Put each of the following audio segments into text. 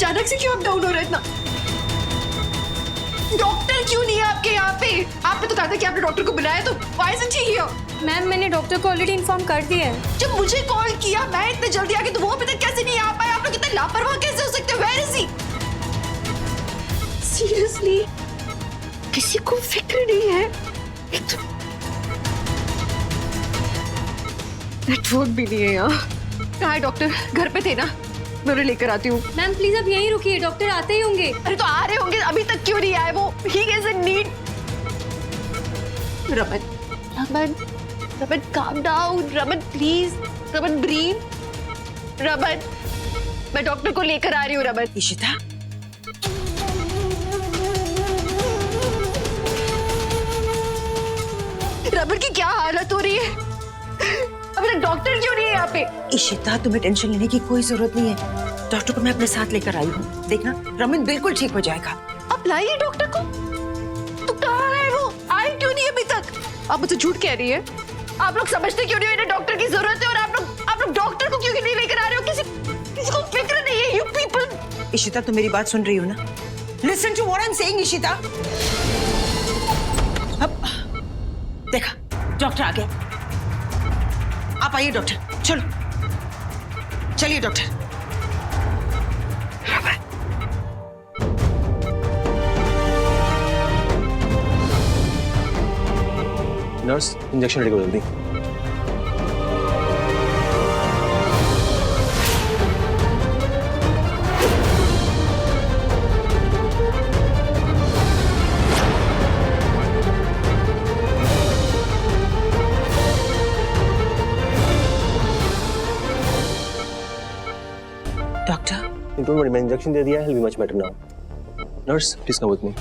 अचानक से क्यों अप डाउन हो रहा है इतना? डॉक्टर क्यों नहीं है आपके यहाँ पे? आपने तो कहा था कि आपने डॉक्टर को बुलाया, तो why isn't he here? Ma'am मैंने डॉक्टर को ऑलरेडी इन्फॉर्म कर दिया है। जब मुझे कॉल किया, मैं इतने जल्दी आ गई, तो वो अभी तक कैसे नहीं आ पाया? आप लोग इतने लापरवाह कैसे हो सकते हो? Where is he? सीरियसली किसी को फिक्र नहीं है? एक तो नेटवर्क भी नहीं है यहाँ। कहाँ है डॉक्टर? घर पे थे ना? मैं उन्हें लेकर आती हूँ। मैम प्लीज अब यहीं रुकिए, डॉक्टर आते ही होंगे। अरे तो आ रहे होंगे, अभी तक क्यों नहीं आए वो? He is in need. Raman, Raman, Raman calm down. Raman please, Raman breathe. Raman, मैं डॉक्टर को लेकर आ रही हूँ। रमन। इशिता, रमन की क्या हालत हो रही है? अभी तक डॉक्टर क्यों नहीं है यहाँ पे? इशिता तुम्हें टेंशन लेने की कोई जरूरत नहीं है। डॉक्टर को मैं अपने साथ लेकर आई हूँ। देखना रमन बिल्कुल ठीक हो जाएगा। आप लाइए डॉक्टर को। तो कहाँ है वो? आए क्यों नहीं अभी तक? आप मुझसे झूठ कह रही है। आप लोग समझते क्यों नहीं हो इन्हें डॉक्टर की जरूरत है? और आप लोग डॉक्टर को क्यों नहीं लेकर आ रहे हो? किसी को फिक्र नहीं है? You people. इशिता तुम मेरी बात सुन रही हो ना? Listen to what I am saying Ishita. अब देखा डॉक्टर आ गए। आप आइए डॉक्टर, चलो चलिए डॉक्टर। नर्स इंजेक्शन रेडी करो जल्दी। डॉक्टर डोंट वरी, मैंने इंजेक्शन दे दिया है, will be much better now. Nurse please come with me.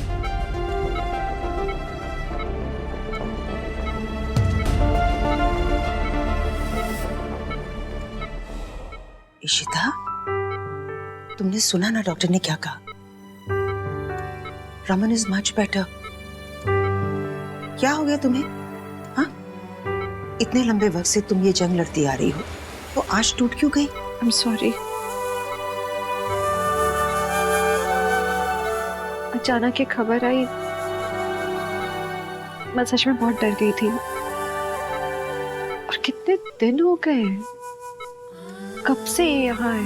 Ishita, तुमने सुना ना डॉक्टर ने क्या कहा? Raman is much better. क्या हो गया तुम्हें? हाँ, इतने लंबे वक्त से तुम ये जंग लड़ती आ रही हो, तो आज टूट क्यों गई? I am sorry. अचानक ये खबर आई, मैं सच में बहुत डर गई थी। और कितने दिन हो गए, कब से ये यहाँ है?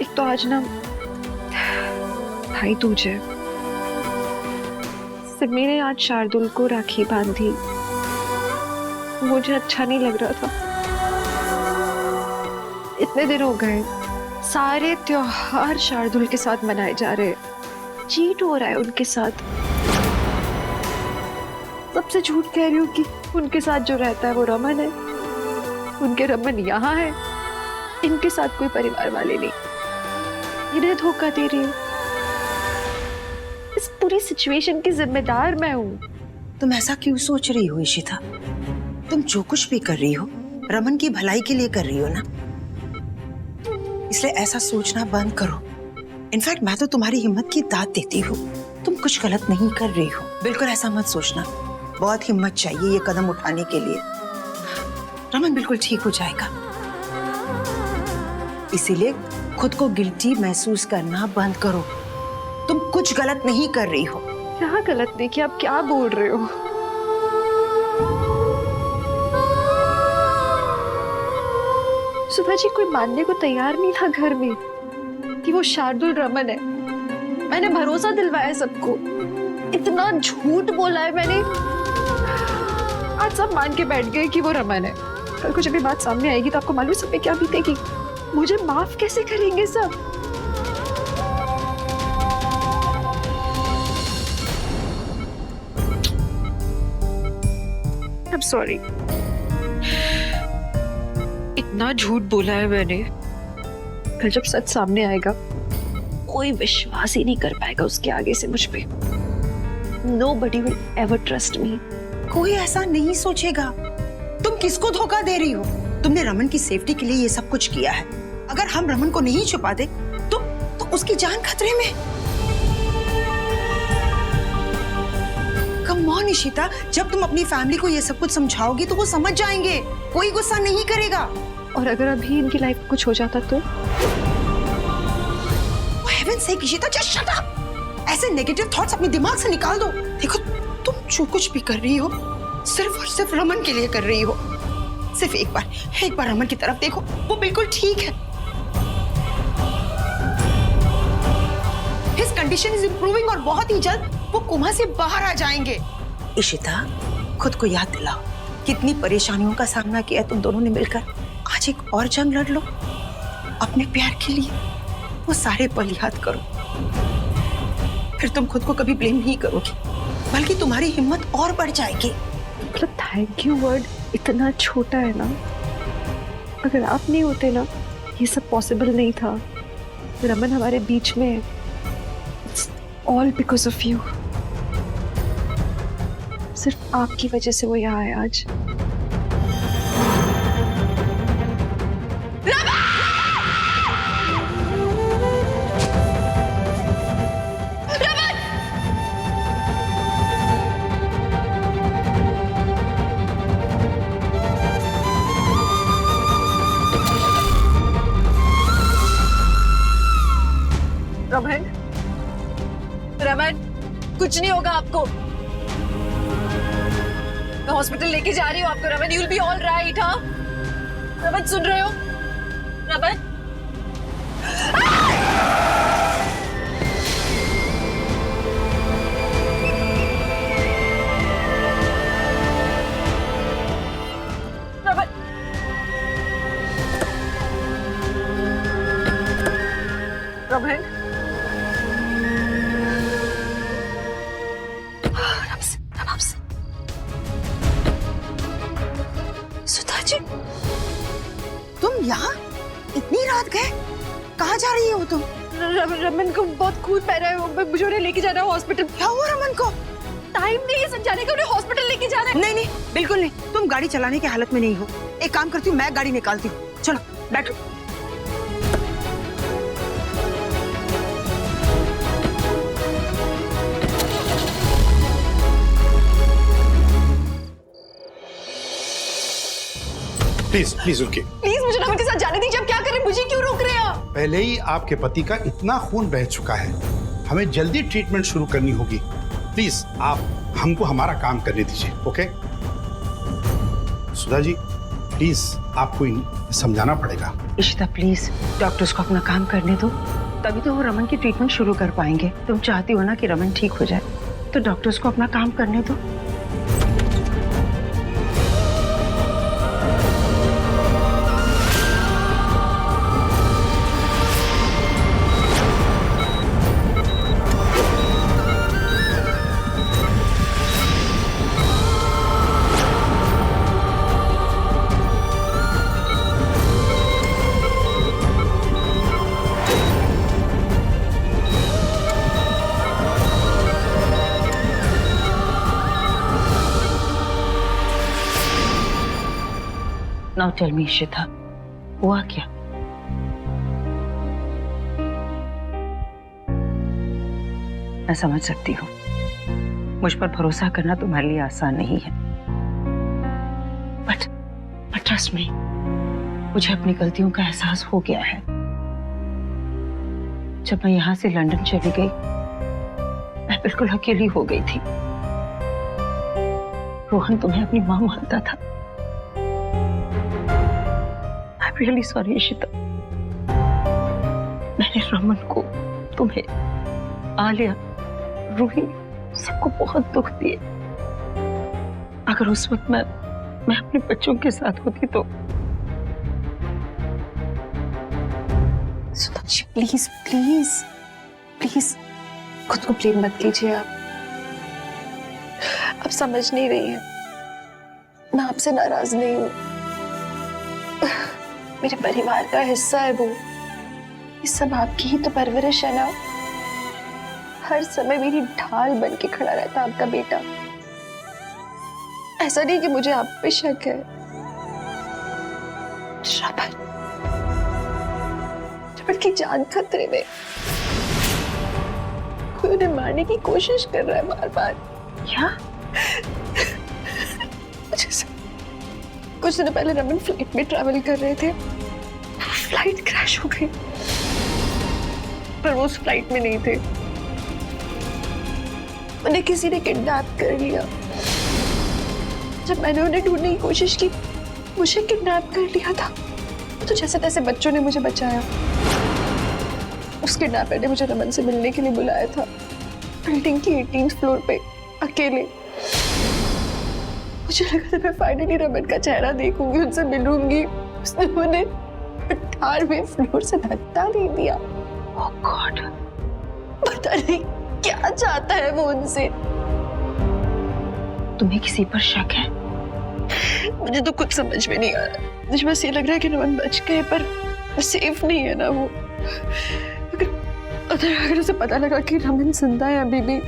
एक तो आज ना भाई दूज है। सिमी ने आज शार्दुल को राखी बांधी। मुझे अच्छा नहीं लग रहा था। इतने दिन हो गए, सारे त्योहार शार्दुल के साथ मनाए जा रहे हैं। चीट हो रहा है उनके साथ। सबसे झूठ कह रही हूँ कि उनके साथ जो रहता है वो रमन है। उनके रमन यहाँ है, इनके साथ कोई परिवार वाले नहीं। इन्हें धोखा दे रही हूँ। इस पूरी सिचुएशन की जिम्मेदार मैं हूँ। तुम ऐसा क्यों सोच रही हो इशिता? तुम जो कुछ भी कर रही हो रमन की भलाई के लिए कर रही हो ना, इसलिए ऐसा सोचना बंद करो। इनफैक्ट मैं तो तुम्हारी हिम्मत की दाद देती हूँ। तुम कुछ गलत नहीं कर रही हो, बिल्कुल ऐसा मत सोचना। बहुत हिम्मत चाहिए ये कदम उठाने के लिए। रमन बिल्कुल ठीक हो जाएगा, इसीलिए खुद को गिल्टी महसूस करना बंद करो। तुम कुछ गलत नहीं कर रही हो। क्या गलत नहीं किया? आप क्या बोल रहे हो? सुधा जी कोई मानने को तैयार नहीं था घर में कि वो शार्दुल रमन है। मैंने भरोसा दिलवाया सबको, इतना झूठ बोला है मैंने। आज सब मान के बैठ गए कि वो रमन है। कल को जब ये बात सामने आएगी तो आपको मालूम सब पे क्या बीतेगी। मुझे माफ कैसे करेंगे सब? I'm sorry। इतना झूठ बोला है मैंने। कल जब सच सामने आएगा कोई विश्वास ही नहीं कर पाएगा उसके आगे से मुझ पे। Nobody will ever trust me। कोई ऐसा नहीं सोचेगा। तुम किसको धोखा दे रही हो? तुमने रमन की सेफ्टी के लिए ये सब कुछ किया है। अगर हम रमन को नहीं छुपा दे तो उसकी जान खतरे में। कम ऑन इशिता, जब तुम अपनी फैमिली को ये सब कुछ समझाओगी तो वो समझ जाएंगे। कोई गुस्सा नहीं करेगा। और अगर अभी इनकी लाइफ में कुछ हो जाता तो? हेवन से इशिता, जस्ट शट अप। ऐसे नेगेटिव थॉट्स अपने दिमाग से निकाल दो। देखो, तुम जो कुछ भी कर रही हो सिर्फ और सिर्फ रमन के लिए कर रही हो। सिर्फ एक बार रमन की तरफ देखो, वो बिल्कुल ठीक है। His condition is improving और बहुत ही जल्द वो कोमा से बाहर आ जाएंगे। इशिता, खुद को याद दिलाओ, कितनी परेशानियों का सामना किया तुम दोनों ने मिलकर। आज एक और जंग लड़ लो अपने प्यार के लिए। वो सारे पल याद करो, फिर तुम खुद को कभी ब्लेम नहीं करोगी, बल्कि तुम्हारी हिम्मत और बढ़ जाएगी। मतलब थैंक यू वर्ड इतना छोटा है ना। अगर आप नहीं होते ना, ये सब पॉसिबल नहीं था। रमन हमारे बीच में है। It's all because of you। सिर्फ आपकी वजह से वो यहाँ है आज। रमन, रमन, कुछ नहीं होगा आपको। मैं हॉस्पिटल लेके जा रही हूँ आपको। Raman, you will be all right. हाँ रमन, सुन रहे हो? रमन, रमन, रमन, सुधा जी, तुम यहाँ इतनी रात गए? कहाँ जा रही हो तुम? रमन को बहुत खून बह रहा है, मुझे उन्हें लेके जाना है हॉस्पिटल। क्या हुआ रमन को? टाइम नहीं है समझाने का, उन्हें हॉस्पिटल लेके जाना है। नहीं नहीं, बिल्कुल नहीं। तुम गाड़ी चलाने की हालत में नहीं हो। एक काम करती हूँ, मैं गाड़ी निकालती हूँ। चलो बैठो। प्लीज प्लीज रुकिए। प्लीज मुझे रमन के साथ जाने दीजिए। आप क्या कर रहे हैं? मुझे क्यों रोक रहे हैं आप? पहले ही आपके पति का इतना खून बह चुका है, हमें जल्दी ट्रीटमेंट शुरू करनी होगी। प्लीज आप हमको हमारा काम करने दीजिए। ओके सुधा जी, प्लीज आपको समझाना पड़ेगा। इशिता प्लीज, डॉक्टर्स को अपना काम करने दो, तभी तो वो रमन की ट्रीटमेंट शुरू कर पाएंगे। तुम चाहती हो ना कि रमन ठीक हो जाए, तो डॉक्टर्स को अपना काम करने दो। Now tell me, इशिता, हुआ क्या? मैं समझ सकती हूँ, मुझ पर भरोसा करना तुम्हारे लिए आसान नहीं है, बट ट्रस्ट मी, मुझे अपनी गलतियों का एहसास हो गया है। जब मैं यहाँ से लंदन चली गई, मैं बिल्कुल अकेली हो गई थी। रोहन तुम्हें अपनी माँ मानता था। I'm really sorry, Ishita. मैंने रमन को, तुम्हें, आलिया, रूही, सबको बहुत दुख दिए। अगर उस वक्त मैं अपने बच्चों के साथ होती तो। Sudha ji please please please खुद को ब्लेम मत कीजिए। आप समझ नहीं रही हैं, मैं आपसे नाराज नहीं हूँ। मेरे परिवार का हिस्सा है वो। ये सब आपकी ही तो परवरिश है ना। हर समय मेरी ढाल बन के खड़ा रहता आपका बेटा। ऐसा नहीं कि मुझे आप पे शक है। रमन की जान खतरे में, कोई उन्हें मारने की कोशिश कर रहा है बार बार। क्या? कुछ दिन पहले रमन फ्लाइट में ट्रैवल कर रहे थे, फ्लाइट क्रैश हो गई, पर वो उस फ्लाइट में नहीं थे, उन्हें किसी ने किडनैप कर लिया। जब मैंने उन्हें ढूंढने की कोशिश की, मुझे किडनैप कर लिया था। तो जैसे तैसे बच्चों ने मुझे बचाया। उस किडनैपर ने मुझे रमन से मिलने के लिए बुलाया था, बिल्डिंग की 18th फ्लोर पे अकेले। मुझे लगा था मैं फाइनली रमन का चेहरा देखूंगी, उनसे मिलूंगी। उसने मुझे 18वें फ्लोर से धक्का दे दिया। ओह गॉड, पता नहीं क्या चाहता है वो उनसे। तुम्हें किसी पर शक है? मुझे तो कुछ समझ में नहीं आ रहा। मुझे बस ये लग रहा है कि रमन बच गए, पर सेफ नहीं है ना वो। अगर उसे पता लगा कि रमन जिंदा है अभी भी,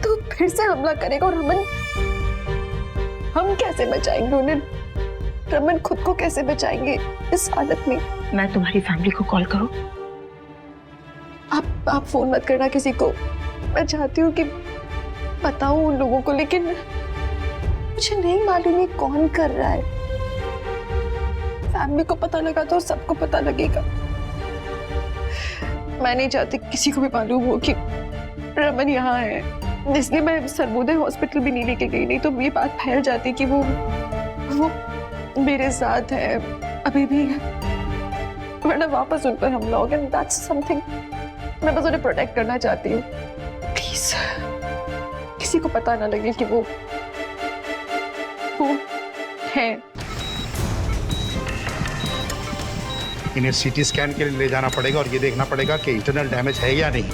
तो फिर से हमला करेगा। और हम कैसे बचाएंगे उन्हें? रमन खुद को कैसे बचाएंगे इस हालत में? मैं तुम्हारी फैमिली को कॉल करूं? आप फोन मत करना किसी को। मैं चाहती हूँ कि बताऊं उन लोगों को, लेकिन मुझे नहीं मालूम ये कौन कर रहा है। फैमिली को पता लगा तो सबको पता लगेगा। मैं नहीं चाहती किसी को भी मालूम हो कि रमन यहाँ है, इसलिए मैं सर्वोदय हॉस्पिटल भी नहीं लेके गई। नहीं तो ये बात फैल जाती कि वो मेरे साथ है अभी भी, वरना वापस उन पर हमला हो गया। दैट्स समथिंग मैं बस उन्हें प्रोटेक्ट करना चाहती हूँ। प्लीज किसी को पता ना लगे कि वो है। इन्हें सीटी स्कैन के लिए ले जाना पड़ेगा और ये देखना पड़ेगा कि इंटरनल डैमेज है या नहीं।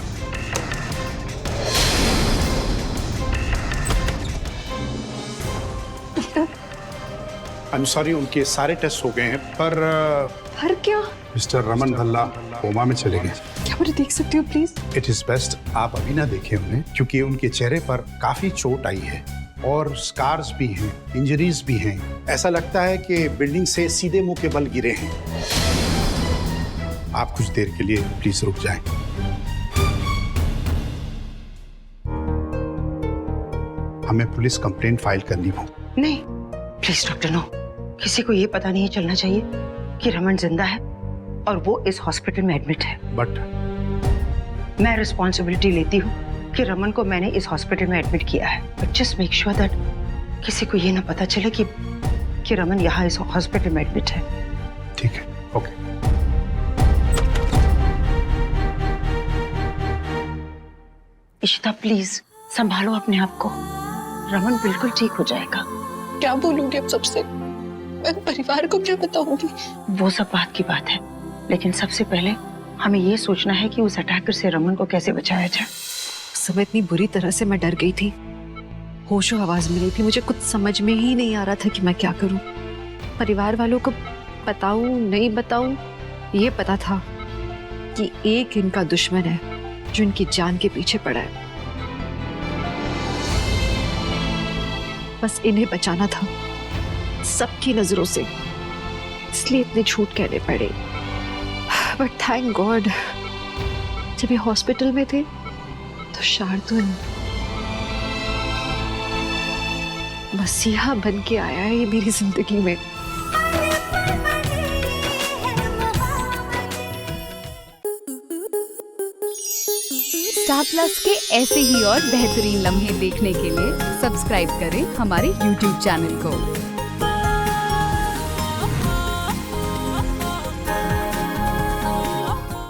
आई एम सॉरी, उनके सारे टेस्ट हो गए हैं, पर क्या? मिस्टर रमन भल्ला कोमा में चले गए। क्या मुझे देख सकती हो प्लीज? इट इज बेस्ट आप अभी ना देखें उन्हें, क्योंकि उनके चेहरे पर काफी चोट आई है और स्कार्स भी हैं, इंजरीज भी हैं। ऐसा लगता है कि बिल्डिंग से सीधे मुंह के बल गिरे हैं। आप कुछ देर के लिए प्लीज रुक जाएं। हमें पुलिस कंप्लेंट फाइल करनी हो। नहीं प्लीज डॉक्टर, नो। किसी को ये पता नहीं चलना चाहिए कि रमन जिंदा है और वो इस हॉस्पिटल में एडमिट है। बट मैं रिस्पॉन्सिबिलिटी लेती हूँ कि रमन को मैंने इस हॉस्पिटल में एडमिट किया है, but just make sure that किसी को ये ना पता चले कि रमन यहाँ इस हॉस्पिटल में एडमिट है। ठीक है, ओके। इशिता प्लीज संभालो अपने आप को। रमन बिल्कुल ठीक हो जाएगा। क्या बोलूंगी अब सबसे? मैं परिवार को क्या बताऊंगी? वो सब बात की बात है, लेकिन सबसे पहले हमें ये सोचना है कि उस अटैकर से रमन को कैसे बचाया जाए। उस समय इतनी बुरी तरह से मैं डर गई थी, होशो आवाज मिली थी, मुझे कुछ समझ में ही नहीं आ रहा था कि मैं क्या करूं। परिवार वालों को बताऊं नहीं बताऊं, ये पता था कि एक इनका दुश्मन है जो इनकी जान के पीछे पड़ा है। बस इन्हें बचाना था सबकी नजरों से, इसलिए इतने झूठ कहने पड़े। बट थैंक गॉड जब ये हॉस्पिटल में थे तो शार्दुल मसीहा बन के आया है मेरी जिंदगी में। स्टार प्लस के ऐसे ही और बेहतरीन लम्हे देखने के लिए सब्सक्राइब करें हमारे YouTube चैनल को।